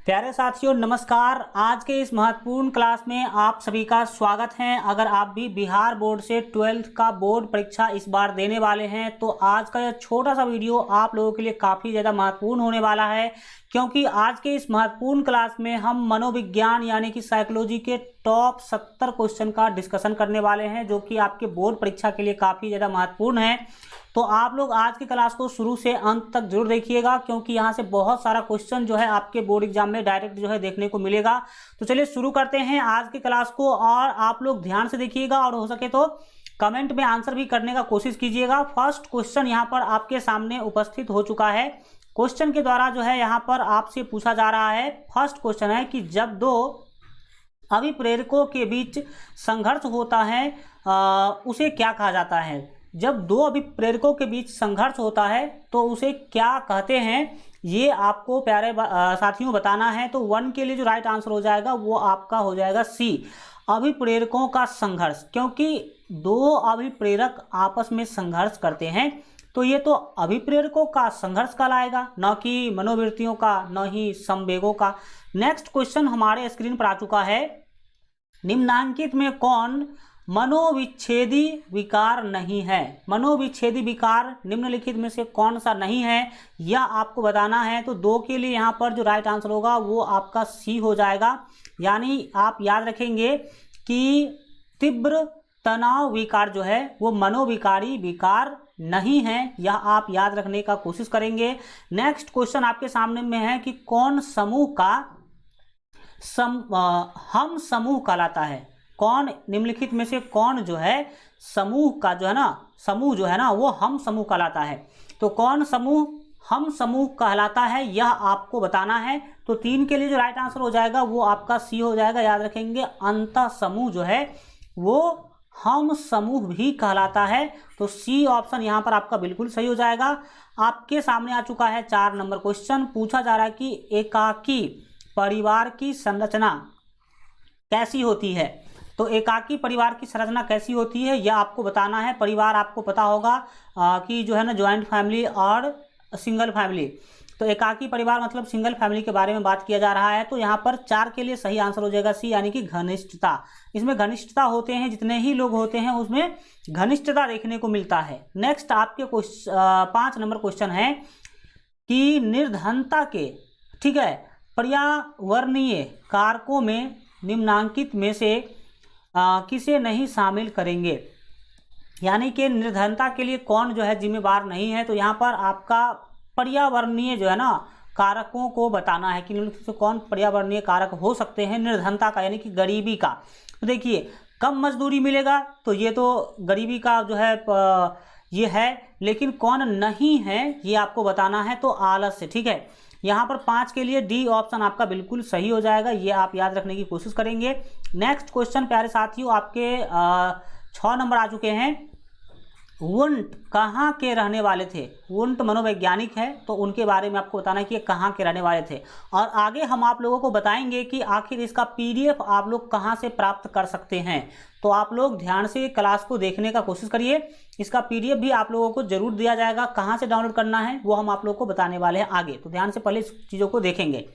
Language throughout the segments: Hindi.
प्यारे साथियों नमस्कार। आज के इस महत्वपूर्ण क्लास में आप सभी का स्वागत है। अगर आप भी बिहार बोर्ड से 12th का बोर्ड परीक्षा इस बार देने वाले हैं तो आज का यह छोटा सा वीडियो आप लोगों के लिए काफ़ी ज़्यादा महत्वपूर्ण होने वाला है, क्योंकि आज के इस महत्वपूर्ण क्लास में हम मनोविज्ञान यानी कि साइकोलॉजी के टॉप 70 क्वेश्चन का डिस्कशन करने वाले हैं, जो कि आपके बोर्ड परीक्षा के लिए काफ़ी ज़्यादा महत्वपूर्ण है। तो आप लोग आज की क्लास को शुरू से अंत तक जरूर देखिएगा, क्योंकि यहाँ से बहुत सारा क्वेश्चन जो है आपके बोर्ड एग्जाम में डायरेक्ट जो है देखने को मिलेगा। तो चलिए शुरू करते हैं आज की क्लास को, और आप लोग ध्यान से देखिएगा और हो सके तो कमेंट में आंसर भी करने का कोशिश कीजिएगा। फर्स्ट क्वेश्चन यहाँ पर आपके सामने उपस्थित हो चुका है। क्वेश्चन के द्वारा जो है यहाँ पर आपसे पूछा जा रहा है। फर्स्ट क्वेश्चन है कि जब दो अभिप्रेरकों के बीच संघर्ष होता है उसे क्या कहा जाता है। जब दो अभिप्रेरकों के बीच संघर्ष होता है तो उसे क्या कहते हैं, ये आपको प्यारे साथियों बताना है। तो 1 के लिए जो राइट आंसर हो जाएगा वो आपका हो जाएगा सी, अभिप्रेरकों का संघर्ष। क्योंकि दो अभिप्रेरक आपस में संघर्ष करते हैं तो ये तो अभिप्रेरकों का संघर्ष कहलाएगा, न कि मनोवृत्तियों का, न ही संवेगों का। नेक्स्ट क्वेश्चन हमारे स्क्रीन पर आ चुका है। निम्नांकित में कौन मनोविच्छेदी विकार नहीं है। मनोविच्छेदी विकार निम्नलिखित में से कौन सा नहीं है, यह आपको बताना है। तो 2 के लिए यहाँ पर जो राइट आंसर होगा वो आपका सी हो जाएगा। यानी आप याद रखेंगे कि तीव्र तनाव विकार जो है वो मनोविकारी विकार नहीं है, यह आप याद रखने का कोशिश करेंगे। नेक्स्ट क्वेश्चन आपके सामने में है कि कौन समूह का हम समूह कहलाता है। कौन निम्नलिखित में से कौन जो है समूह का जो है ना, समूह जो है ना वो हम समूह कहलाता है। तो कौन समूह हम समूह कहलाता है यह आपको बताना है। तो 3 के लिए जो राइट आंसर हो जाएगा वो आपका सी हो जाएगा। याद रखेंगे अंतः समूह जो है वो हम समूह भी कहलाता है। तो सी ऑप्शन यहाँ पर आपका बिल्कुल सही हो जाएगा। आपके सामने आ चुका है 4 नंबर क्वेश्चन। पूछा जा रहा है कि एकाकी परिवार की संरचना कैसी होती है। तो एकाकी परिवार की संरचना कैसी होती है यह आपको बताना है। परिवार आपको पता होगा कि जो है ना जॉइंट फैमिली और सिंगल फैमिली। तो एकाकी परिवार मतलब सिंगल फैमिली के बारे में बात किया जा रहा है। तो यहाँ पर 4 के लिए सही आंसर हो जाएगा सी, यानी कि घनिष्ठता। इसमें घनिष्ठता होते हैं, जितने ही लोग होते हैं उसमें घनिष्ठता देखने को मिलता है। नेक्स्ट आपके 5 नंबर क्वेश्चन है कि निर्धनता के पर्यावरणीय कारकों में निम्नांकित में से किसे नहीं शामिल करेंगे। यानी कि निर्धनता के लिए कौन जो है जिम्मेवार नहीं है। तो यहाँ पर आपका पर्यावरणीय जो है ना कारकों को बताना है कि निम्नलिखित से कौन पर्यावरणीय कारक हो सकते हैं निर्धनता का, यानी कि गरीबी का। तो देखिए कम मजदूरी मिलेगा तो ये तो गरीबी का जो है ये है, लेकिन कौन नहीं है ये आपको बताना है। तो आलस्य, ठीक है। यहाँ पर 5 के लिए डी ऑप्शन आपका बिल्कुल सही हो जाएगा, ये आप याद रखने की कोशिश करेंगे। नेक्स्ट क्वेश्चन प्यारे साथियों आपके 6 नंबर आ चुके हैं। वुंट कहाँ के रहने वाले थे। वुंट मनोवैज्ञानिक है, तो उनके बारे में आपको बताना है कि ये कहाँ के रहने वाले थे। और आगे हम आप लोगों को बताएंगे कि आखिर इसका PDF आप लोग कहाँ से प्राप्त कर सकते हैं। तो आप लोग ध्यान से क्लास को देखने का कोशिश करिए। इसका PDF भी आप लोगों को जरूर दिया जाएगा। कहाँ से डाउनलोड करना है वो हम आप लोग को बताने वाले हैं आगे, तो ध्यान से पहले इस चीज़ों को देखेंगे।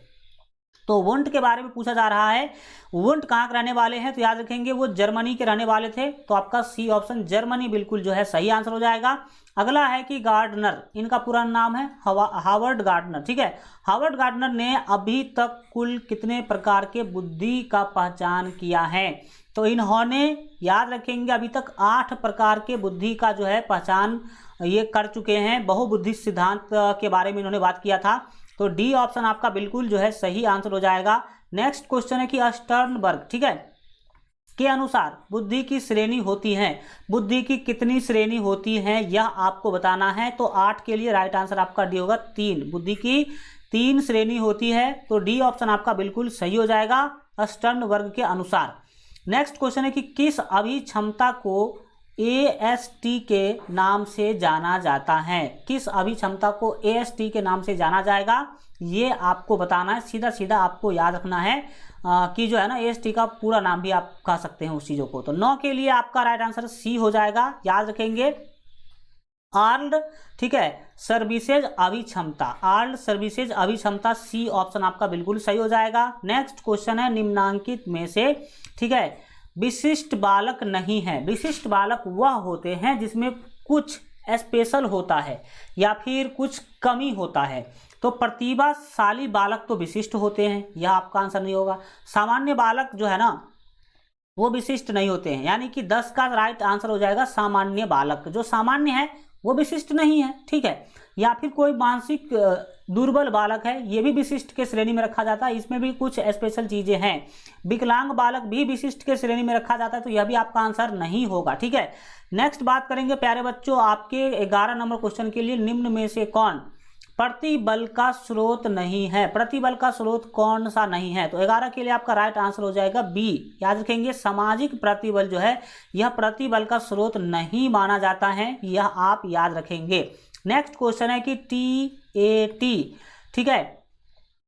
तो वुंट के बारे में पूछा जा रहा है। वुंट कहाँ के रहने वाले हैं, तो याद रखेंगे वो जर्मनी के रहने वाले थे। तो आपका सी ऑप्शन जर्मनी बिल्कुल जो है सही आंसर हो जाएगा। अगला है कि गार्डनर, इनका पूरा नाम है हावर्ड गार्डनर, ठीक है। हावर्ड गार्डनर ने अभी तक कुल कितने प्रकार के बुद्धि का पहचान किया है। तो इन्होंने याद रखेंगे अभी तक 8 प्रकार के बुद्धि का जो है पहचान ये कर चुके हैं। बहुबुद्धि सिद्धांत के बारे में इन्होंने बात किया था। तो डी ऑप्शन आपका बिल्कुल जो है सही आंसर हो जाएगा। नेक्स्ट क्वेश्चन है कि स्टर्नबर्ग, ठीक है, के अनुसार बुद्धि की श्रेणी होती है। बुद्धि की कितनी श्रेणी होती है यह आपको बताना है। तो 8 के लिए राइट आंसर आपका डी होगा 3। बुद्धि की 3 श्रेणी होती है। तो डी ऑप्शन आपका बिल्कुल सही हो जाएगा स्टर्नबर्ग के अनुसार। नेक्स्ट क्वेश्चन है कि किस अभिक्षमता को AST के नाम से जाना जाता है। किस अभिक्षमता को AST के नाम से जाना जाएगा ये आपको बताना है। सीधा सीधा आपको याद रखना है कि जो है ना AST का पूरा नाम भी आप कह सकते हैं उस चीज़ों को। तो 9 के लिए आपका राइट आंसर सी हो जाएगा, याद रखेंगे। आर्म्ड, ठीक है, सर्विसेज अभिक्षमता, आर्म्ड सर्विसेज अभिक्षमता, सी ऑप्शन आपका बिल्कुल सही हो जाएगा। नेक्स्ट क्वेश्चन है निम्नांकित में से, ठीक है, विशिष्ट बालक नहीं है। विशिष्ट बालक वह होते हैं जिसमें कुछ स्पेशल होता है या फिर कुछ कमी होता है। तो प्रतिभाशाली बालक तो विशिष्ट होते हैं, यह आपका आंसर नहीं होगा। सामान्य बालक जो है ना वो विशिष्ट नहीं होते हैं, यानी कि 10 का राइट आंसर हो जाएगा सामान्य बालक। जो सामान्य है वो विशिष्ट नहीं है, ठीक है। या फिर कोई मानसिक दुर्बल बालक है, ये भी विशिष्ट के श्रेणी में रखा जाता है, इसमें भी कुछ स्पेशल चीजें हैं। विकलांग बालक भी विशिष्ट के श्रेणी में रखा जाता है, तो यह भी आपका आंसर नहीं होगा, ठीक है। नेक्स्ट बात करेंगे प्यारे बच्चों, आपके 11 नंबर क्वेश्चन के लिए निम्न में से कौन प्रतिबल का स्रोत नहीं है। प्रतिबल का स्रोत कौन सा नहीं है? तो 11 के लिए आपका राइट आंसर हो जाएगा बी। याद रखेंगे, सामाजिक प्रतिबल जो है यह प्रतिबल का स्रोत नहीं माना जाता है, यह आप याद रखेंगे। नेक्स्ट क्वेश्चन है कि TAT, ठीक है,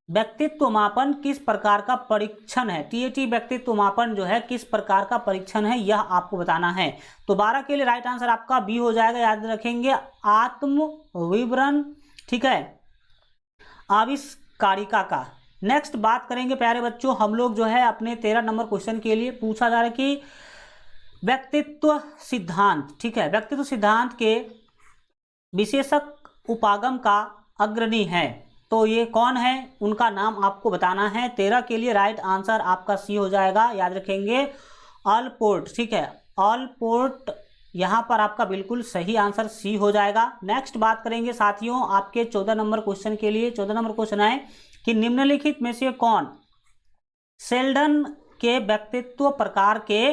व्यक्तित्व मापन किस प्रकार का परीक्षण है। TAT व्यक्तित्व मापन जो है किस प्रकार का परीक्षण है, यह आपको बताना है। तो 12 के लिए राइट आंसर आपका बी हो जाएगा, याद रखेंगे, आत्म विवरण, ठीक है, आविष्कारिका का। नेक्स्ट बात करेंगे प्यारे बच्चों, हम लोग जो है अपने 13 नंबर क्वेश्चन के लिए पूछा जा रहा है कि व्यक्तित्व सिद्धांत, ठीक है, व्यक्तित्व सिद्धांत के विशेषक उपागम का अग्रणी है, तो ये कौन है, उनका नाम आपको बताना है। 13 के लिए राइट आंसर आपका सी हो जाएगा, याद रखेंगे, ऑलपोर्ट, ठीक है, ऑलपोर्ट यहाँ पर आपका बिल्कुल सही आंसर सी हो जाएगा। नेक्स्ट बात करेंगे साथियों आपके 14 नंबर क्वेश्चन के लिए। 14 नंबर क्वेश्चन है कि निम्नलिखित में से कौन शेल्डन के व्यक्तित्व प्रकार के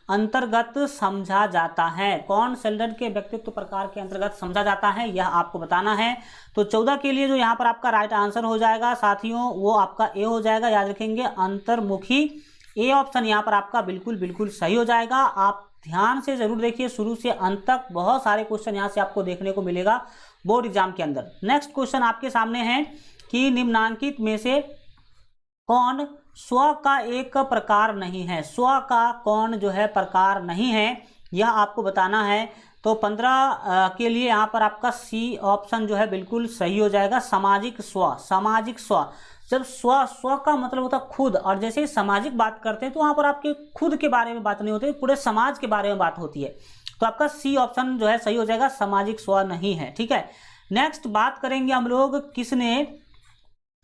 अंतर्गत समझा जाता है। कौन शेल्डन के व्यक्तित्व प्रकार के अंतर्गत समझा जाता है, यह आपको बताना है। तो 14 के लिए जो यहाँ पर आपका राइट आंसर हो जाएगा साथियों, वो आपका ए हो जाएगा, याद रखेंगे, अंतर्मुखी। ए ऑप्शन यहाँ पर आपका बिल्कुल बिल्कुल सही हो जाएगा। आप ध्यान से जरूर देखिए, शुरू से अंत तक बहुत सारे क्वेश्चन यहाँ से आपको देखने को मिलेगा बोर्ड एग्जाम के अंदर। नेक्स्ट क्वेश्चन आपके सामने है कि निम्नांकित में से कौन स्व का एक प्रकार नहीं है। स्व का कौन जो है प्रकार नहीं है, यह आपको बताना है। तो 15 के लिए यहाँ पर आपका सी ऑप्शन जो है बिल्कुल सही हो जाएगा, सामाजिक स्व। सामाजिक स्व, जब स्व का मतलब होता है खुद, और जैसे ही सामाजिक बात करते हैं तो वहाँ पर आपके खुद के बारे में बात नहीं होती, पूरे समाज के बारे में बात होती है। तो आपका सी ऑप्शन जो है सही हो जाएगा, सामाजिक स्व नहीं है, ठीक है। नेक्स्ट बात करेंगे हम लोग किसने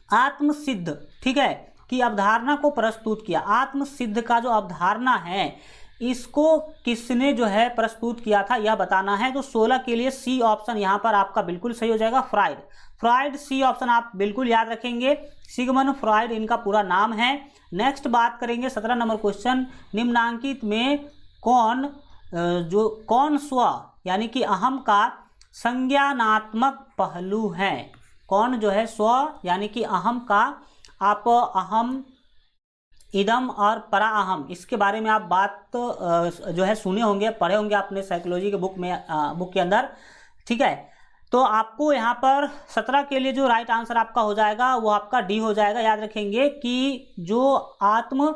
आत्मसिद्ध, ठीक है, की अवधारणा को प्रस्तुत किया। आत्मसिद्ध का जो अवधारणा है इसको किसने जो है प्रस्तुत किया था, यह बताना है। तो 16 के लिए सी ऑप्शन यहाँ पर आपका बिल्कुल सही हो जाएगा, फ्राइड। फ्राइड, सी ऑप्शन आप बिल्कुल याद रखेंगे, सिगमंड फ्राइड इनका पूरा नाम है। नेक्स्ट बात करेंगे 17 नंबर क्वेश्चन, निम्नांकित में कौन स्व यानी कि अहम का संज्ञानात्मक पहलू है। कौन जो है स्व यानी कि अहम का, आप अहम, इदम और परा अहम, इसके बारे में आप बात जो है सुने होंगे, पढ़े होंगे अपने साइकोलॉजी के बुक के अंदर, ठीक है। तो आपको यहाँ पर 17 के लिए जो राइट आंसर आपका हो जाएगा वो आपका डी हो जाएगा। याद रखेंगे कि जो आत्म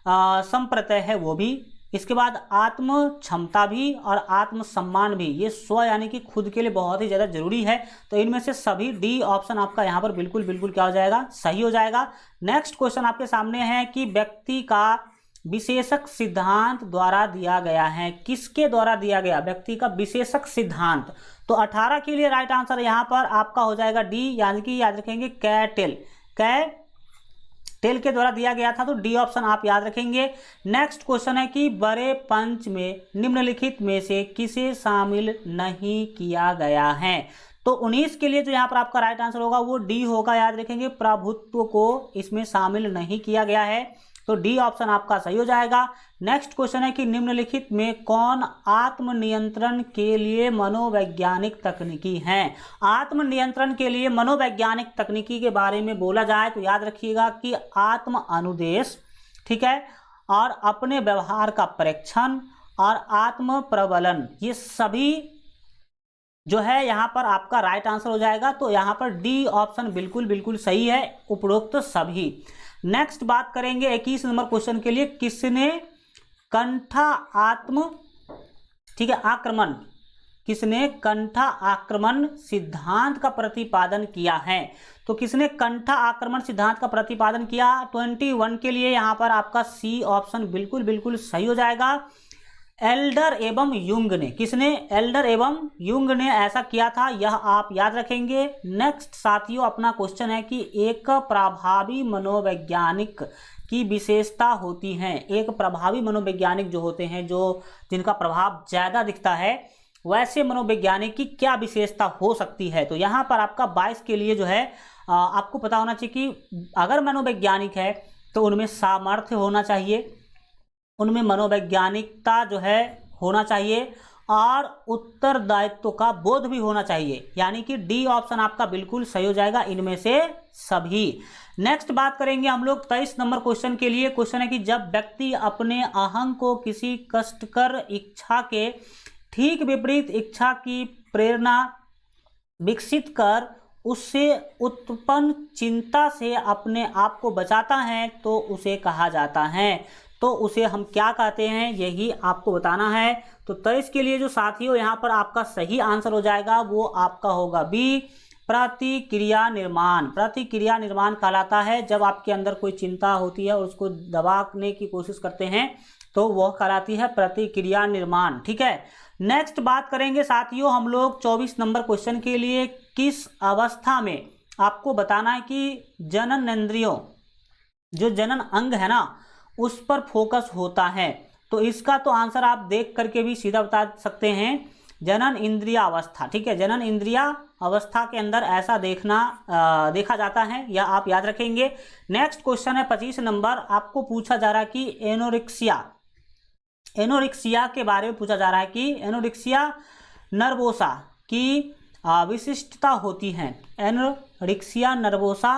संप्रत्यय है वो भी, इसके बाद आत्म क्षमता भी और आत्म सम्मान भी, ये स्व यानी कि खुद के लिए बहुत ही ज़्यादा जरूरी है। तो इनमें से सभी डी ऑप्शन आपका यहाँ पर बिल्कुल बिल्कुल क्या हो जाएगा, सही हो जाएगा। नेक्स्ट क्वेश्चन आपके सामने है कि व्यक्ति का विशेषक सिद्धांत द्वारा दिया गया है। किसके द्वारा दिया गया, व्यक्ति का विशेषक सिद्धांत। तो 18 के लिए राइट आंसर यहाँ पर आपका हो जाएगा डी, यानी कि याद रखेंगे कैटेल के द्वारा दिया गया था, तो डी ऑप्शन आप याद रखेंगे। नेक्स्ट क्वेश्चन है कि बड़े पंच में निम्नलिखित में से किसे शामिल नहीं किया गया है। तो 19 के लिए जो यहाँ पर आपका राइट आंसर होगा वो डी होगा, याद रखेंगे, प्रभुत्व को इसमें शामिल नहीं किया गया है, तो डी ऑप्शन आपका सही हो जाएगा। नेक्स्ट क्वेश्चन है कि निम्नलिखित में कौन आत्मनियंत्रण के लिए मनोवैज्ञानिक तकनीकी हैं। आत्मनियंत्रण के लिए मनोवैज्ञानिक तकनीकी के बारे में बोला जाए तो याद रखिएगा कि आत्म अनुदेश, ठीक है, और अपने व्यवहार का परीक्षण और आत्म प्रबलन, ये सभी जो है यहाँ पर आपका राइट आंसर हो जाएगा। तो यहाँ पर डी ऑप्शन बिल्कुल बिल्कुल सही है, उपरोक्त सभी। नेक्स्ट बात करेंगे 21 नंबर क्वेश्चन के लिए, किसने कंठा आत्म, ठीक है, आक्रमण किसने कंठा आक्रमण सिद्धांत का प्रतिपादन किया है? तो किसने कंठा आक्रमण सिद्धांत का प्रतिपादन किया? 21 के लिए यहाँ पर आपका सी ऑप्शन बिल्कुल बिल्कुल सही हो जाएगा। एल्डर एवं युंग ने, किसने? एल्डर एवं युंग ने ऐसा किया था, यह आप याद रखेंगे। नेक्स्ट साथियों अपना क्वेश्चन है कि एक प्रभावी मनोवैज्ञानिक की विशेषता होती है। एक प्रभावी मनोवैज्ञानिक जो होते हैं, जो जिनका प्रभाव ज़्यादा दिखता है, वैसे मनोवैज्ञानिक की क्या विशेषता हो सकती है? तो यहाँ पर आपका 22 के लिए जो है आपको पता होना चाहिए कि अगर मनोवैज्ञानिक है तो उनमें सामर्थ्य होना चाहिए, उनमें मनोवैज्ञानिकता जो है होना चाहिए और उत्तरदायित्व का बोध भी होना चाहिए। यानी कि डी ऑप्शन आपका बिल्कुल सही हो जाएगा इनमें से सभी। नेक्स्ट बात करेंगे हम लोग 23 नंबर क्वेश्चन के लिए। क्वेश्चन है कि जब व्यक्ति अपने अहं को किसी कष्टकर इच्छा के ठीक विपरीत इच्छा की प्रेरणा विकसित कर उससे उत्पन्न चिंता से अपने आप को बचाता है तो उसे कहा जाता है। तो उसे हम क्या कहते हैं, यही आपको बताना है। तो 23 के लिए जो साथियों यहाँ पर आपका सही आंसर हो जाएगा वो आपका होगा बी, प्रतिक्रिया निर्माण। प्रतिक्रिया निर्माण कहलाता है जब आपके अंदर कोई चिंता होती है और उसको दबाने की कोशिश करते हैं तो वह कहलाती है प्रतिक्रिया निर्माण। ठीक है, नेक्स्ट बात करेंगे साथियों हम लोग 24 नंबर क्वेश्चन के लिए। किस अवस्था में आपको बताना है कि जननेंद्रियों, जो जनन अंग है ना, उस पर फोकस होता है? तो इसका तो आंसर आप देख करके भी सीधा बता सकते हैं, जनन इंद्रिय अवस्था। ठीक है, जनन इंद्रिय अवस्था के अंदर ऐसा देखा जाता है, यह आप याद रखेंगे। नेक्स्ट क्वेश्चन है 25 नंबर, आपको पूछा जा रहा है कि एनोरेक्सिया के बारे में पूछा जा रहा है कि एनोरेक्सिया नर्वोसा की विशिष्टता होती है। एनोरेक्सिया नर्वोसा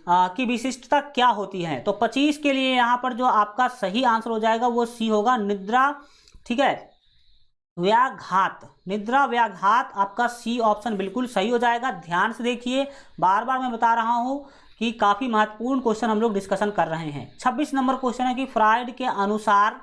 की विशिष्टता क्या होती है? तो 25 के लिए यहाँ पर जो आपका सही आंसर हो जाएगा वो सी होगा, निद्रा। ठीक है, व्याघात, निद्रा व्याघात आपका सी ऑप्शन बिल्कुल सही हो जाएगा। ध्यान से देखिए, बार बार मैं बता रहा हूँ कि काफ़ी महत्वपूर्ण क्वेश्चन हम लोग डिस्कशन कर रहे हैं। 26 नंबर क्वेश्चन है कि फ्राइड के अनुसार,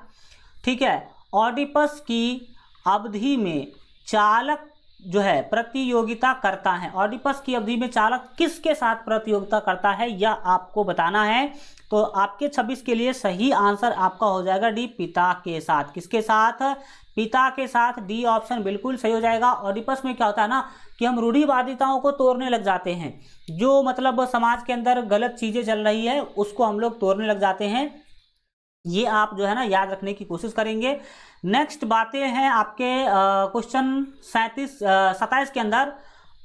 ठीक है, ऑडिपस की अवधि में चालक जो है प्रतियोगिता करता है। ऑडिपस की अवधि में चालक किसके साथ प्रतियोगिता करता है, यह आपको बताना है। तो आपके 26 के लिए सही आंसर आपका हो जाएगा डी, पिता के साथ। किसके साथ? पिता के साथ। डी ऑप्शन बिल्कुल सही हो जाएगा। ऑडिपस में क्या होता है ना कि हम रूढ़िवादिताओं को तोड़ने लग जाते हैं, जो मतलब समाज के अंदर गलत चीज़ें चल रही है उसको हम लोग तोड़ने लग जाते हैं। ये आप जो है ना याद रखने की कोशिश करेंगे। नेक्स्ट बातें हैं आपके क्वेश्चन 27 के अंदर,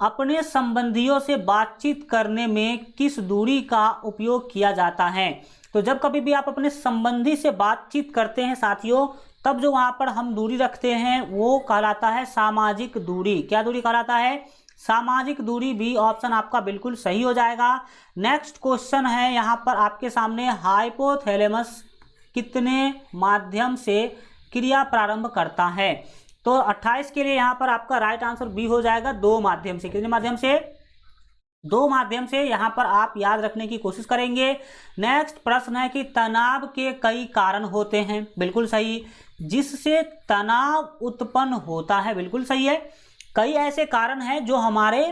अपने संबंधियों से बातचीत करने में किस दूरी का उपयोग किया जाता है? तो जब कभी भी आप अपने संबंधी से बातचीत करते हैं साथियों, तब जो वहाँ पर हम दूरी रखते हैं वो कहलाता है सामाजिक दूरी। क्या दूरी कहलाता है? सामाजिक दूरी। बी ऑप्शन आपका बिल्कुल सही हो जाएगा। नेक्स्ट क्वेश्चन है यहाँ पर आपके सामने, हाइपोथैलेमस कितने माध्यम से क्रिया प्रारंभ करता है? तो 28 के लिए यहाँ पर आपका राइट आंसर बी हो जाएगा, 2 माध्यम से। कितने माध्यम से? 2 माध्यम से। यहाँ पर आप याद रखने की कोशिश करेंगे। नेक्स्ट प्रश्न है कि तनाव के कई कारण होते हैं। बिल्कुल सही। जिससे तनाव उत्पन्न होता है, बिल्कुल सही है। कई ऐसे कारण हैं जो हमारे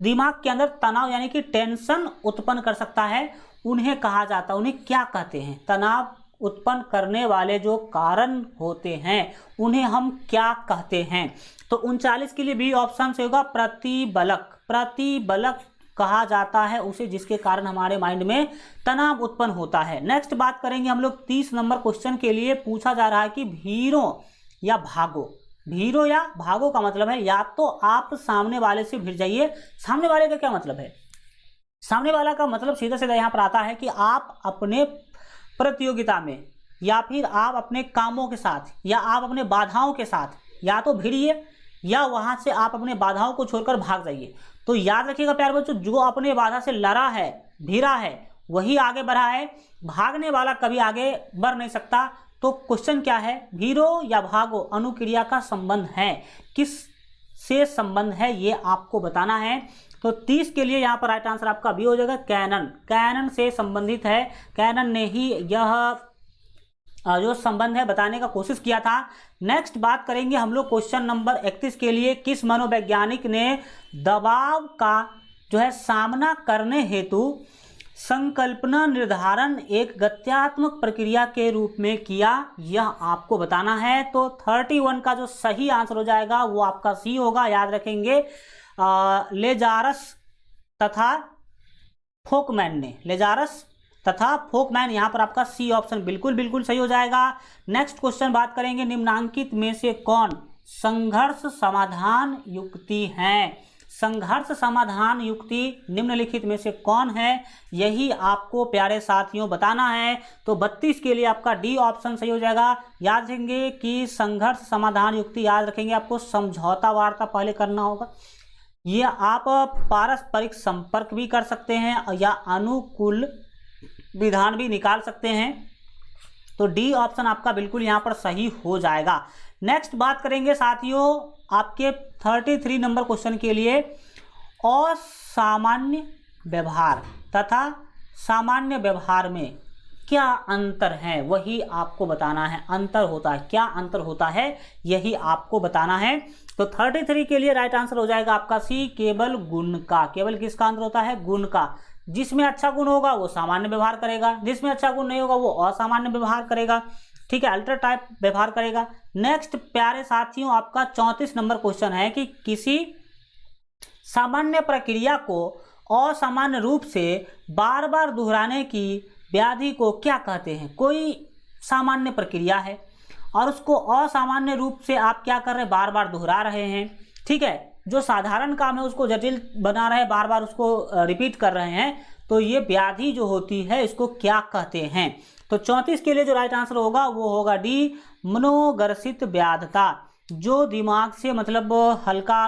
दिमाग के अंदर तनाव यानी कि टेंशन उत्पन्न कर सकता है, उन्हें कहा जाता है, उन्हें क्या कहते हैं? तनाव उत्पन्न करने वाले जो कारण होते हैं उन्हें हम क्या कहते हैं? तो 39 के लिए बी ऑप्शन से होगा, प्रतिबलक। प्रतिबलक कहा जाता है उसे जिसके कारण हमारे माइंड में तनाव उत्पन्न होता है। नेक्स्ट बात करेंगे हम लोग 30 नंबर क्वेश्चन के लिए। पूछा जा रहा है कि भीरो या भागो। भीरो या भागो का मतलब है या तो आप सामने वाले से भिड़ जाइए। सामने वाले का क्या मतलब है? सामने वाला का मतलब सीधा सीधा यहाँ पर आता है कि आप अपने प्रतियोगिता में या फिर आप अपने कामों के साथ या आप अपने बाधाओं के साथ या तो भिड़िए या वहाँ से आप अपने बाधाओं को छोड़कर भाग जाइए। तो याद रखिएगा प्यारे बच्चों, जो अपने बाधा से लड़ा है, भिड़ा है, वही आगे बढ़ा है। भागने वाला कभी आगे बढ़ नहीं सकता। तो क्वेश्चन क्या है? भीरो या भागो अनुक्रिया का संबंध है, किस से संबंध है ये आपको बताना है। तो 30 के लिए यहाँ पर राइट आंसर आपका भी हो जाएगा, कैनन। कैनन से संबंधित है। कैनन ने ही यह जो संबंध है बताने का कोशिश किया था। नेक्स्ट बात करेंगे हम लोग क्वेश्चन नंबर 31 के लिए, किस मनोवैज्ञानिक ने दबाव का जो है सामना करने हेतु संकल्पना निर्धारण एक गत्यात्मक प्रक्रिया के रूप में किया, यह आपको बताना है। तो 31 का जो सही आंसर हो जाएगा वो आपका सी होगा, याद रखेंगे। लेजारस तथा फोकमैन ने, लेजारस तथा फोकमैन, यहाँ पर आपका सी ऑप्शन बिल्कुल बिल्कुल सही हो जाएगा। नेक्स्ट क्वेश्चन बात करेंगे, निम्नांकित में से कौन संघर्ष समाधान युक्ति है? संघर्ष समाधान युक्ति निम्नलिखित में से कौन है, यही आपको प्यारे साथियों बताना है। तो 32 के लिए आपका डी ऑप्शन सही हो जाएगा। याद रखेंगे कि संघर्ष समाधान युक्ति, याद रखेंगे आपको समझौता वार्ता पहले करना होगा। ये आप पारस्परिक संपर्क भी कर सकते हैं या अनुकूल विधान भी निकाल सकते हैं। तो डी ऑप्शन आपका बिल्कुल यहाँ पर सही हो जाएगा। नेक्स्ट बात करेंगे साथियों आपके 33 नंबर क्वेश्चन के लिए, असामान्य व्यवहार तथा सामान्य व्यवहार में क्या अंतर है, वही आपको बताना है। अंतर होता है, क्या अंतर होता है, यही आपको बताना है। तो 33 के लिए राइट आंसर हो जाएगा आपका सी, केवल गुण का। केवल किसका अंतर होता है? गुण का। जिसमें अच्छा गुण होगा वो सामान्य व्यवहार करेगा, जिसमें अच्छा गुण नहीं होगा वो असामान्य व्यवहार करेगा, ठीक है, अल्टर टाइप व्यवहार करेगा। नेक्स्ट प्यारे साथियों आपका 34 नंबर क्वेश्चन है कि किसी सामान्य प्रक्रिया को असामान्य रूप से बार बार दोहराने की व्याधि को क्या कहते हैं? कोई सामान्य प्रक्रिया है और उसको असामान्य रूप से आप क्या कर रहे हैं? बार बार दोहरा रहे हैं, ठीक है। जो साधारण काम है उसको जटिल बना रहे हैं, बार बार उसको रिपीट कर रहे हैं, तो ये व्याधि जो होती है इसको क्या कहते हैं? तो 34 के लिए जो राइट आंसर होगा वो होगा डी, मनोग्रसित व्याधता। जो दिमाग से मतलब हल्का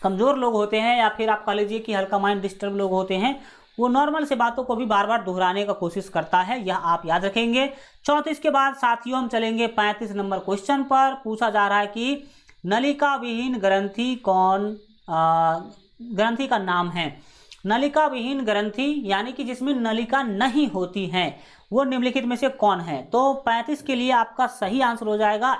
कमजोर लोग होते हैं या फिर आप कह लीजिए कि हल्का माइंड डिस्टर्ब लोग होते हैं, वो नॉर्मल से बातों को भी बार बार दोहराने का कोशिश करता है, यह आप याद रखेंगे। 34 के बाद साथियों हम चलेंगे 35 नंबर क्वेश्चन पर। पूछा जा रहा है कि नलिका विहीन ग्रंथि कौन ग्रंथि का नाम है? नलिका विहीन ग्रंथि यानी कि जिसमें नलिका नहीं होती है, वो निम्नलिखित में से कौन है? तो 35 के लिए आपका सही आंसर हो जाएगा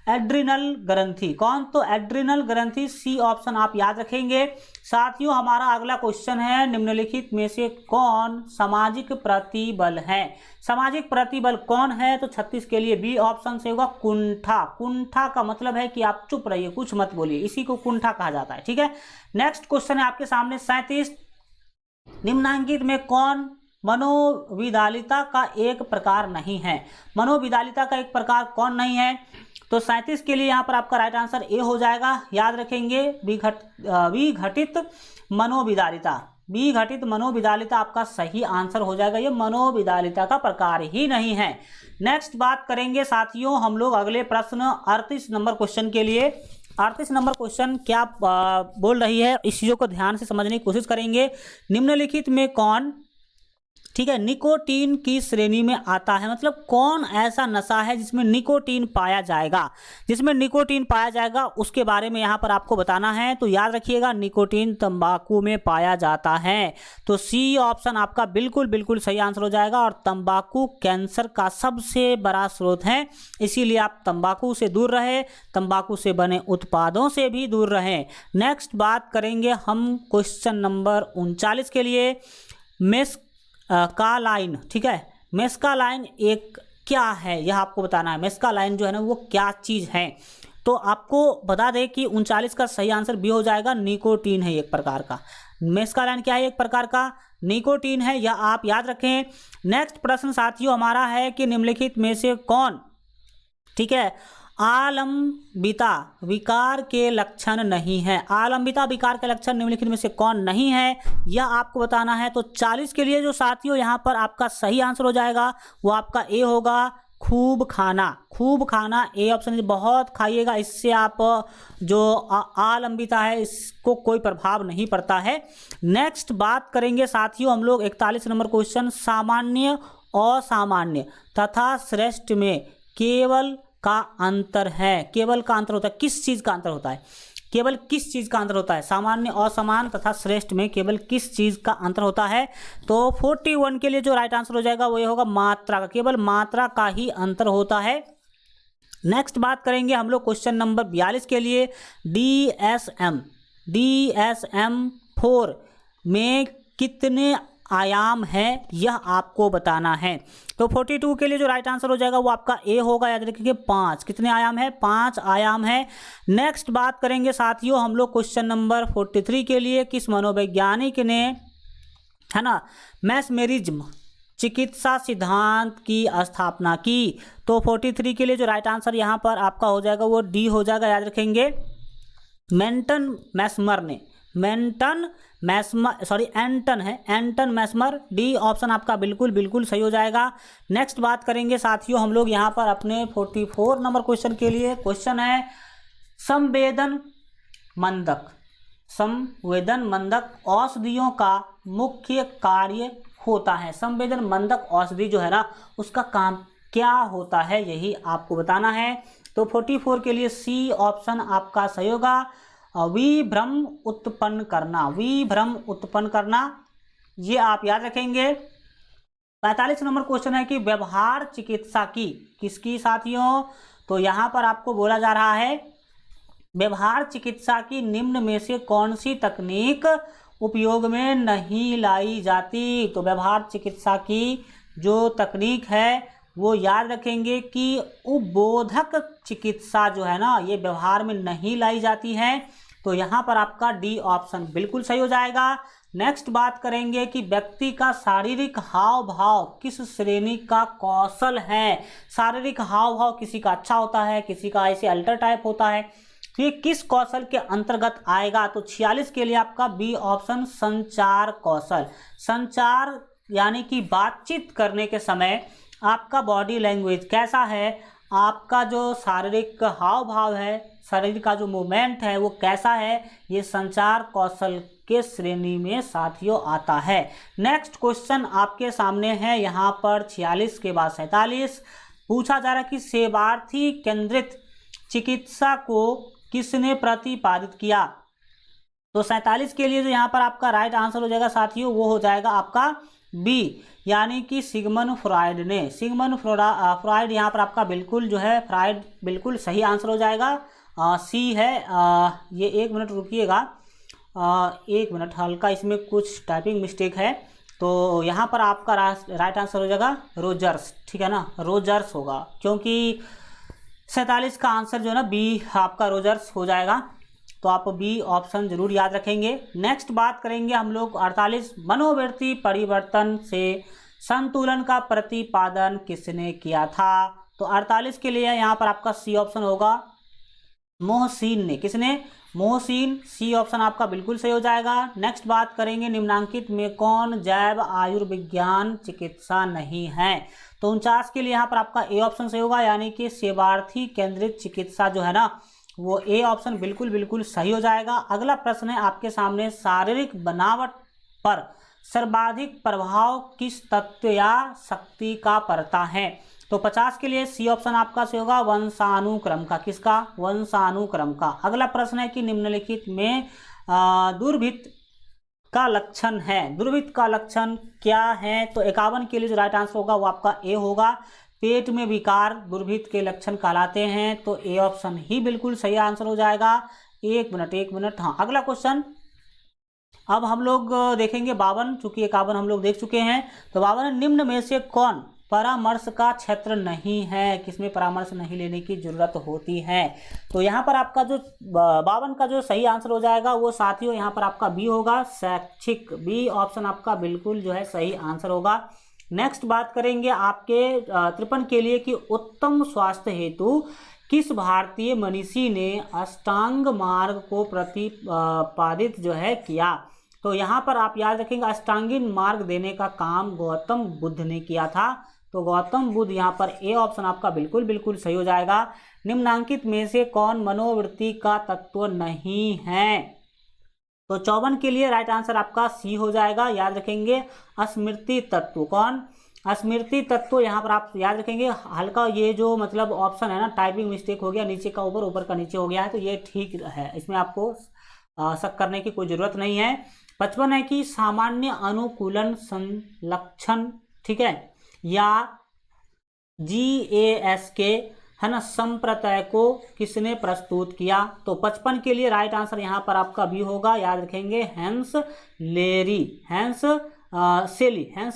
एड्रिनल ग्रंथि। कौन? तो एड्रिनल ग्रंथि, सी ऑप्शन आप याद रखेंगे। साथियों हमारा अगला क्वेश्चन है, निम्नलिखित में से कौन सामाजिक प्रतिबल है? सामाजिक प्रतिबल कौन है? तो 36 के लिए बी ऑप्शन से होगा कुंठा। कुंठा का मतलब है कि आप चुप रहिए, कुछ मत बोलिए, इसी को कुंठा कहा जाता है, ठीक है। नेक्स्ट क्वेश्चन है आपके सामने 37, निम्नांकित में कौन मनोविदालिता का एक प्रकार नहीं है? मनोविदालिता का एक प्रकार कौन नहीं है? तो 37 के लिए यहाँ पर आपका राइट आंसर ए हो जाएगा। याद रखेंगे विघटित मनोविदालिता। विघटित मनोविदालिता आपका सही आंसर हो जाएगा, ये मनोविदालिता का प्रकार ही नहीं है। नेक्स्ट बात करेंगे साथियों हम लोग अगले प्रश्न 38 नंबर क्वेश्चन के लिए। 38 नंबर क्वेश्चन क्या बोल रही है, इस चीज़ों को ध्यान से समझने की कोशिश करेंगे। निम्नलिखित में कौन, ठीक है, निकोटीन की श्रेणी में आता है? मतलब कौन ऐसा नशा है जिसमें निकोटीन पाया जाएगा? जिसमें निकोटीन पाया जाएगा उसके बारे में यहाँ पर आपको बताना है। तो याद रखिएगा निकोटीन तंबाकू में पाया जाता है। तो सी ऑप्शन आपका बिल्कुल बिल्कुल सही आंसर हो जाएगा। और तंबाकू कैंसर का सबसे बड़ा स्रोत है, इसीलिए आप तंबाकू से दूर रहे, तंबाकू से बने उत्पादों से भी दूर रहें। नेक्स्ट बात करेंगे हम क्वेश्चन नंबर 39 के लिए, मेस्कालाइन, ठीक है। मेस्कालाइन एक क्या है यह आपको बताना है। मेस्कालाइन जो है ना वो क्या चीज़ है? तो आपको बता दें कि 39 का सही आंसर बी हो जाएगा, निकोटीन है एक प्रकार का। मेस्कालाइन क्या है? एक प्रकार का निकोटीन है, यह आप याद रखें। नेक्स्ट प्रश्न साथियों हमारा है कि निम्नलिखित में से कौन, ठीक है, आलंबिता विकार के लक्षण नहीं है? आलंबिता विकार के लक्षण निम्नलिखित में से कौन नहीं है, यह आपको बताना है। तो 40 के लिए जो साथियों यहाँ पर आपका सही आंसर हो जाएगा वो आपका ए होगा, खूब खाना। खूब खाना ए ऑप्शन, बहुत खाइएगा, इससे आप जो आलंबिता है इसको कोई प्रभाव नहीं पड़ता है। नेक्स्ट बात करेंगे साथियों हम लोग 41 नंबर क्वेश्चन, सामान्य असामान्य तथा श्रेष्ठ में केवल का अंतर है। केवल का अंतर होता है, किस चीज़ का अंतर होता है? केवल किस चीज़ का अंतर होता है? सामान्य, असमान तथा श्रेष्ठ में केवल किस चीज़ का अंतर होता है? तो 41 के लिए जो राइट आंसर हो जाएगा वो ये होगा मात्रा का, केवल मात्रा का ही अंतर होता है। नेक्स्ट बात करेंगे हम लोग क्वेश्चन नंबर 42 के लिए। DSM 4 में कितने आयाम है यह आपको बताना है। तो 42 के लिए जो राइट आंसर हो जाएगा वो आपका ए होगा, याद रखिए 5। कितने आयाम है? 5 आयाम है। नेक्स्ट बात करेंगे साथियों हम लोग क्वेश्चन नंबर 43 के लिए। किस मनोवैज्ञानिक ने, है ना, मैस्मेरिज्म चिकित्सा सिद्धांत की स्थापना की? तो 43 के लिए जो राइट आंसर यहाँ पर आपका हो जाएगा वो डी हो जाएगा, याद रखेंगे एंटन मैस्मर। डी ऑप्शन आपका बिल्कुल सही हो जाएगा। नेक्स्ट बात करेंगे साथियों हम लोग यहाँ पर अपने 44 नंबर क्वेश्चन के लिए। क्वेश्चन है संवेदन मंदक औषधियों का मुख्य कार्य होता है। संवेदन मंदक औषधि जो है ना उसका काम क्या होता है, यही आपको बताना है। तो 44 के लिए सी ऑप्शन आपका सही होगा, विभ्रम उत्पन्न करना, ये आप याद रखेंगे। 45 नंबर क्वेश्चन है कि व्यवहार चिकित्सा की किसकी साथियों? तो यहाँ पर आपको बोला जा रहा है व्यवहार चिकित्सा की निम्न में से कौन सी तकनीक उपयोग में नहीं लाई जाती? तो व्यवहार चिकित्सा की जो तकनीक है वो याद रखेंगे कि उपबोधक चिकित्सा जो है ना ये व्यवहार में नहीं लाई जाती है। तो यहाँ पर आपका डी ऑप्शन बिल्कुल सही हो जाएगा। नेक्स्ट बात करेंगे कि व्यक्ति का शारीरिक हाव भाव किस श्रेणी का कौशल है। शारीरिक हाव भाव किसी का अच्छा होता है, किसी का ऐसे अल्टर टाइप होता है, तो ये किस कौशल के अंतर्गत आएगा? तो 46 के लिए आपका बी ऑप्शन संचार कौशल। संचार यानी कि बातचीत करने के समय आपका बॉडी लैंग्वेज कैसा है, आपका जो शारीरिक हाव भाव है, शरीर का जो मूवमेंट है वो कैसा है, ये संचार कौशल के श्रेणी में साथियों आता है। नेक्स्ट क्वेश्चन आपके सामने है यहाँ पर 46 के बाद 47 पूछा जा रहा है कि सेवार्थी केंद्रित चिकित्सा को किसने प्रतिपादित किया? तो 47 के लिए जो यहाँ पर आपका राइट आंसर हो जाएगा साथियों वो हो जाएगा आपका बी, यानी कि सिगमंड फ्रॉइड ने। फ्रॉइड यहाँ पर आपका बिल्कुल जो है फ्रॉइड बिल्कुल सही आंसर हो जाएगा, सी है। ये 1 मिनट रुकिएगा, 1 मिनट, हल्का इसमें कुछ टाइपिंग मिस्टेक है। तो यहाँ पर आपका राइट आंसर हो जाएगा रोजर्स, ठीक है ना, रोजर्स होगा, क्योंकि 47 का आंसर जो है ना बी आपका रोजर्स हो जाएगा। तो आप बी ऑप्शन जरूर याद रखेंगे। नेक्स्ट बात करेंगे हम लोग 48 मनोवृत्ति परिवर्तन से संतुलन का प्रतिपादन किसने किया था? तो 48 के लिए यहाँ पर आपका सी ऑप्शन होगा, मोहसिन ने। किसने? मोहसिन। सी ऑप्शन आपका बिल्कुल सही हो जाएगा। नेक्स्ट बात करेंगे निम्नांकित में कौन जैव आयुर्विज्ञान चिकित्सा नहीं है? तो 49 के लिए यहाँ पर आपका ए ऑप्शन सही होगा, यानी कि सेवार्थी केंद्रित चिकित्सा जो है ना वो ए ऑप्शन बिल्कुल सही हो जाएगा। अगला प्रश्न है आपके सामने, शारीरिक बनावट पर सर्वाधिक प्रभाव किस तत्व या शक्ति का पड़ता है? तो 50 के लिए सी ऑप्शन आपका सही होगा, वंशानुक्रम का। किसका? वंशानुक्रम का। अगला प्रश्न है कि निम्नलिखित में दुर्भिक्ष का लक्षण है, दुर्भिक्ष का लक्षण क्या है? तो 51 के लिए जो राइट आंसर होगा वो आपका ए होगा, पेट में विकार दुर्भिक्ष के लक्षण कहलाते हैं। तो ए ऑप्शन ही बिल्कुल सही आंसर हो जाएगा। 1 मिनट। हाँ, अगला क्वेश्चन अब हम लोग देखेंगे 52, चूंकि 51 हम लोग देख चुके हैं। तो 52 निम्न में से कौन परामर्श का क्षेत्र नहीं है? किसमें परामर्श नहीं लेने की जरूरत होती है? तो यहाँ पर आपका जो 52 का जो सही आंसर हो जाएगा वो साथियों यहाँ पर आपका बी होगा, शैक्षिक। बी ऑप्शन आपका बिल्कुल जो है सही आंसर होगा। नेक्स्ट बात करेंगे आपके 53 के लिए कि उत्तम स्वास्थ्य हेतु किस भारतीय मनीषी ने अष्टांग मार्ग को प्रतिपादित जो है किया? तो यहाँ पर आप याद रखेंगे अष्टांगीन मार्ग देने का काम गौतम बुद्ध ने किया था। तो गौतम बुद्ध यहाँ पर ए ऑप्शन आपका बिल्कुल सही हो जाएगा। निम्नांकित में से कौन मनोवृत्ति का तत्व नहीं है? तो 54 के लिए राइट आंसर आपका सी हो जाएगा, याद रखेंगे स्मृति तत्व। कौन? स्मृति तत्व यहाँ पर आप याद रखेंगे। हल्का ये जो मतलब ऑप्शन है ना, टाइपिंग मिस्टेक हो गया, नीचे का ऊपर, ऊपर का नीचे हो गया है, तो ये ठीक है, इसमें आपको शक करने की कोई जरूरत नहीं है। 55 है कि सामान्य अनुकूलन संलक्षण, ठीक है, या GAS के है ना संप्रत्यय को किसने प्रस्तुत किया? तो 55 के लिए राइट आंसर यहाँ पर आपका भी होगा, याद रखेंगे, हैंस लेरी, हैंस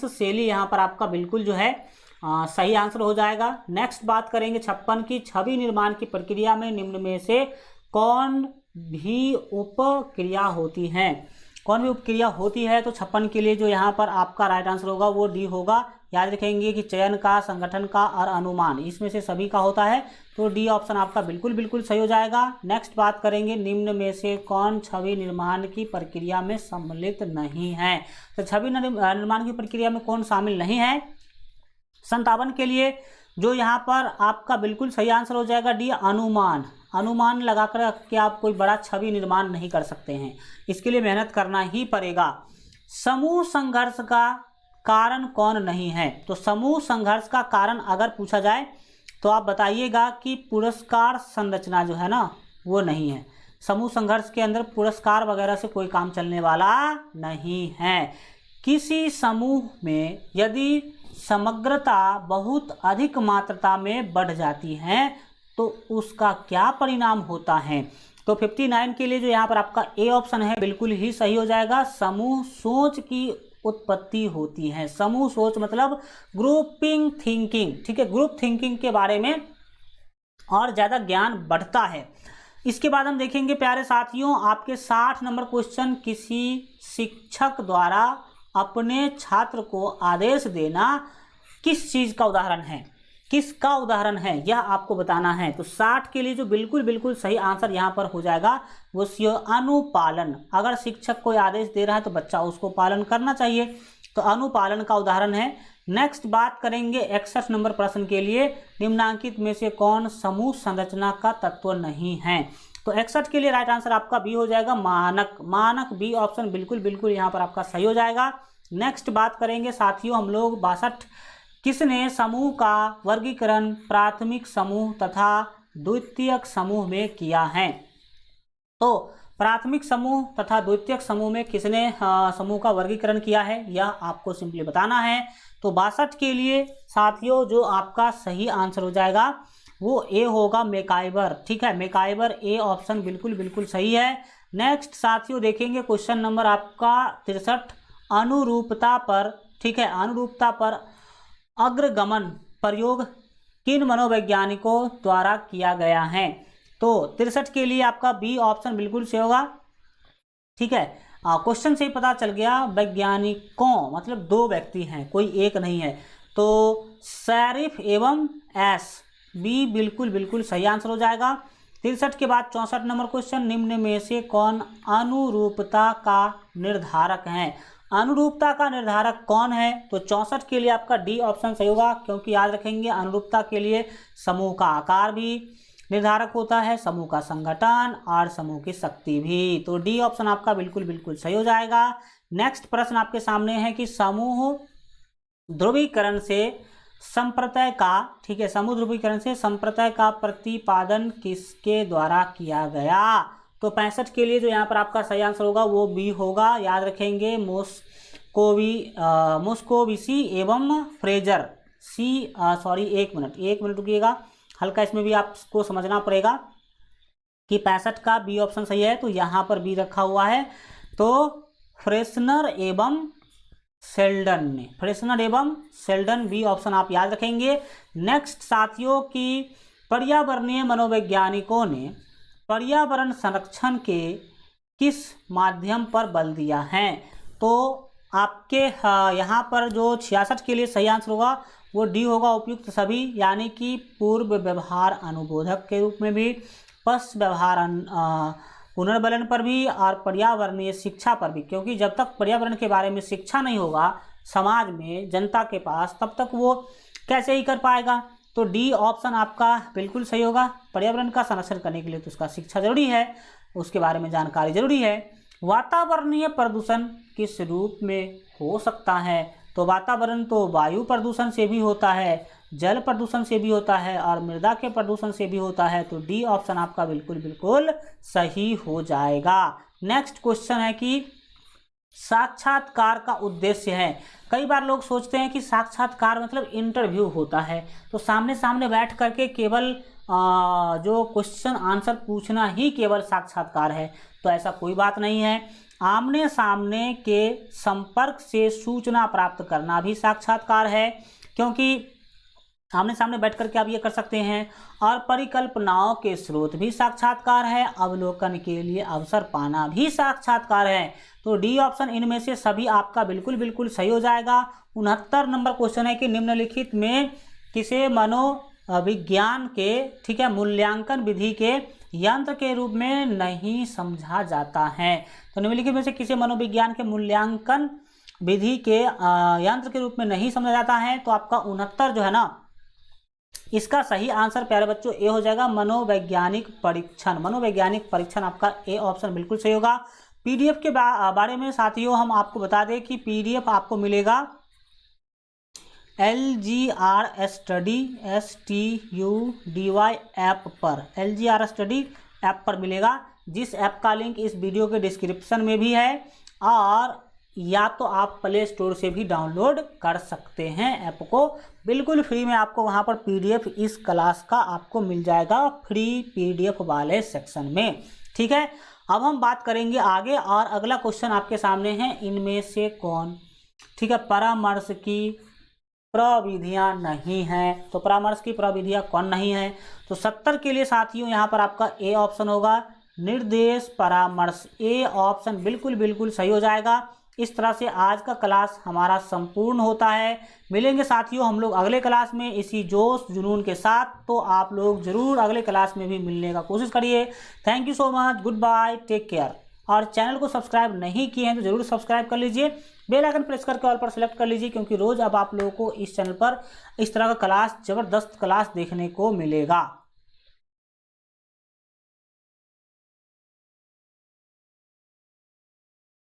सेली यहाँ पर आपका बिल्कुल जो है सही आंसर हो जाएगा। नेक्स्ट बात करेंगे 56 की, छवि निर्माण की प्रक्रिया में निम्न में से कौन भी उपक्रिया होती है? कौन भी उपक्रिया होती है? तो 56 के लिए जो यहाँ पर आपका राइट आंसर होगा वो डी होगा। याद रखेंगे कि चयन का, संगठन का और अनुमान, इसमें से सभी का होता है, तो डी ऑप्शन आपका बिल्कुल बिल्कुल सही हो जाएगा। नेक्स्ट बात करेंगे निम्न में से कौन छवि निर्माण की प्रक्रिया में सम्मिलित नहीं है? तो छवि निर्माण की प्रक्रिया में कौन शामिल नहीं है? 57 के लिए जो यहाँ पर आपका बिल्कुल सही आंसर हो जाएगा डी, अनुमान। अनुमान लगाकर के आप कोई बड़ा छवि निर्माण नहीं कर सकते हैं, इसके लिए मेहनत करना ही पड़ेगा। समूह संघर्ष का कारण कौन नहीं है? तो समूह संघर्ष का कारण अगर पूछा जाए तो आप बताइएगा कि पुरस्कार संरचना जो है ना वो नहीं है। समूह संघर्ष के अंदर पुरस्कार वगैरह से कोई काम चलने वाला नहीं है। किसी समूह में यदि समग्रता बहुत अधिक मात्रा में बढ़ जाती है तो उसका क्या परिणाम होता है? तो 59 के लिए जो यहाँ पर आपका ए ऑप्शन है बिल्कुल ही सही हो जाएगा। समूह सोच की उत्पत्ति होती है। समूह सोच मतलब ग्रुपिंग थिंकिंग, ठीक है, ग्रुप थिंकिंग के बारे में और ज़्यादा ज्ञान बढ़ता है। इसके बाद हम देखेंगे प्यारे साथियों, आपके 60 नंबर क्वेश्चन, किसी शिक्षक द्वारा अपने छात्र को आदेश देना किस चीज़ का उदाहरण है? किसका उदाहरण है यह आपको बताना है। तो 60 के लिए जो बिल्कुल बिल्कुल सही आंसर यहाँ पर हो जाएगा वो अनुपालन। अगर शिक्षक कोई आदेश दे रहा है तो बच्चा उसको पालन करना चाहिए, तो अनुपालन का उदाहरण है। नेक्स्ट बात करेंगे 61 नंबर प्रश्न के लिए, निम्नांकित में से कौन समूह संरचना का तत्व नहीं है? तो 61 के लिए राइट आंसर आपका बी हो जाएगा, मानक। मानक बी ऑप्शन बिल्कुल बिल्कुल यहाँ पर आपका सही हो जाएगा। नेक्स्ट बात करेंगे साथियों हम लोग 62, किसने समूह का वर्गीकरण प्राथमिक समूह तथा द्वितीयक समूह में किया है? तो प्राथमिक समूह तथा द्वितीयक समूह में किसने समूह का वर्गीकरण किया है यह आपको सिंपली बताना है। तो 62 के लिए साथियों जो आपका सही आंसर हो जाएगा वो ए होगा, मैकाइवर, ठीक है, मैकाइवर, ए ऑप्शन बिल्कुल बिल्कुल सही है। नेक्स्ट साथियों देखेंगे क्वेश्चन नंबर आपका 63, अनुरूपता पर, ठीक है, अनुरूपता पर अग्रगमन प्रयोग किन मनोवैज्ञानिकों द्वारा किया गया है? तो 63 के लिए आपका बी ऑप्शन बिल्कुल सही होगा, ठीक है। क्वेश्चन से ही पता चल गया, वैज्ञानिकों मतलब दो व्यक्ति हैं, कोई एक नहीं है, तो शरीफ एवं एस, बी बिल्कुल बिल्कुल सही आंसर हो जाएगा। 63 के बाद 64 नंबर क्वेश्चन, निम्न में से कौन अनुरूपता का निर्धारक है? अनुरूपता का निर्धारक कौन है? तो 64 के लिए आपका डी ऑप्शन सही होगा, क्योंकि याद रखेंगे अनुरूपता के लिए समूह का आकार भी निर्धारक होता है, समूह का संगठन और समूह की शक्ति भी। तो डी ऑप्शन आपका बिल्कुल बिल्कुल सही हो जाएगा। नेक्स्ट प्रश्न आपके सामने है कि समूह ध्रुवीकरण से संप्रत्यय का, ठीक है, समूह ध्रुवीकरण से संप्रत्यय का प्रतिपादन किसके द्वारा किया गया? तो 65 के लिए जो यहाँ पर आपका सही आंसर होगा वो बी होगा, याद रखेंगे, मोस्कोविसी एवं फ्रेजर, सी सॉरी एक मिनट रुकिएगा, हल्का इसमें भी आपको समझना पड़ेगा कि 65 का बी ऑप्शन सही है, तो यहाँ पर बी रखा हुआ है। तो फ्रेशनर एवं शेल्डन ने, फ्रेशनर एवं शेल्डन, बी ऑप्शन आप याद रखेंगे। नेक्स्ट साथियों की पर्यावरणीय मनोवैज्ञानिकों ने पर्यावरण संरक्षण के किस माध्यम पर बल दिया है? तो आपके यहाँ पर जो 66 के लिए सही आंसर होगा वो डी होगा, उपयुक्त सभी, यानी कि पूर्व व्यवहार अनुबोधक के रूप में भी, पश्च व्यवहार पुनर्बलन पर भी और पर्यावरणीय शिक्षा पर भी, क्योंकि जब तक पर्यावरण के बारे में शिक्षा नहीं होगा समाज में, जनता के पास, तब तक वो कैसे ही कर पाएगा। तो डी ऑप्शन आपका बिल्कुल सही होगा। पर्यावरण का संरक्षण करने के लिए तो उसका शिक्षा जरूरी है, उसके बारे में जानकारी जरूरी है। वातावरणीय प्रदूषण किस रूप में हो सकता है? तो वातावरण तो वायु प्रदूषण से भी होता है, जल प्रदूषण से भी होता है और मृदा के प्रदूषण से भी होता है। तो डी ऑप्शन आपका बिल्कुल बिल्कुल सही हो जाएगा। नेक्स्ट क्वेश्चन है कि साक्षात्कार का उद्देश्य है। कई बार लोग सोचते हैं कि साक्षात्कार मतलब इंटरव्यू होता है, तो सामने सामने बैठ करके केवल जो क्वेश्चन आंसर पूछना ही केवल साक्षात्कार है। तो ऐसा कोई बात नहीं है। आमने सामने के संपर्क से सूचना प्राप्त करना भी साक्षात्कार है, क्योंकि आमने सामने बैठ करके आप ये कर सकते हैं। और परिकल्पनाओं के स्रोत भी साक्षात्कार है, अवलोकन के लिए अवसर पाना भी साक्षात्कार है। तो डी ऑप्शन इनमें से सभी आपका बिल्कुल बिल्कुल सही हो जाएगा। 69 नंबर क्वेश्चन है कि निम्नलिखित में किसे मनोविज्ञान के, ठीक है, मूल्यांकन विधि के यंत्र के रूप में नहीं समझा जाता है। तो निम्नलिखित में से किसे मनोविज्ञान के मूल्यांकन विधि के यंत्र के रूप में नहीं समझा जाता है। तो आपका 69 जो है ना, इसका सही आंसर प्यारे बच्चों ए हो जाएगा, मनोवैज्ञानिक परीक्षण। मनोवैज्ञानिक परीक्षण आपका ए ऑप्शन बिल्कुल सही होगा। पीडीएफ के बारे में साथियों हम आपको बता दें कि पीडीएफ आपको मिलेगा LGR स्टडी STUDY ऐप पर, LGR स्टडी ऐप पर मिलेगा, जिस ऐप का लिंक इस वीडियो के डिस्क्रिप्शन में भी है, और या तो आप प्ले स्टोर से भी डाउनलोड कर सकते हैं ऐप को। बिल्कुल फ्री में आपको वहां पर पीडीएफ इस क्लास का आपको मिल जाएगा, फ्री पीडीएफ वाले सेक्शन में। ठीक है, अब हम बात करेंगे आगे, और अगला क्वेश्चन आपके सामने है, इनमें से कौन, ठीक है, परामर्श की प्रविधियां नहीं हैं। तो परामर्श की प्रविधियां कौन नहीं है। तो 70 के लिए साथियों यहाँ पर आपका ए ऑप्शन होगा, निर्देश परामर्श। ए ऑप्शन बिल्कुल बिल्कुल सही हो जाएगा। इस तरह से आज का क्लास हमारा संपूर्ण होता है। मिलेंगे साथियों हम लोग अगले क्लास में इसी जोश जुनून के साथ। तो आप लोग जरूर अगले क्लास में भी मिलने का कोशिश करिए। Thank you so much, good bye, take care. और चैनल को सब्सक्राइब नहीं किए हैं तो जरूर सब्सक्राइब कर लीजिए, बेल आइकन प्रेस करके ऑल पर सेलेक्ट कर लीजिए, क्योंकि रोज अब आप लोगों को इस चैनल पर इस तरह का क्लास, जबरदस्त क्लास देखने को मिलेगा।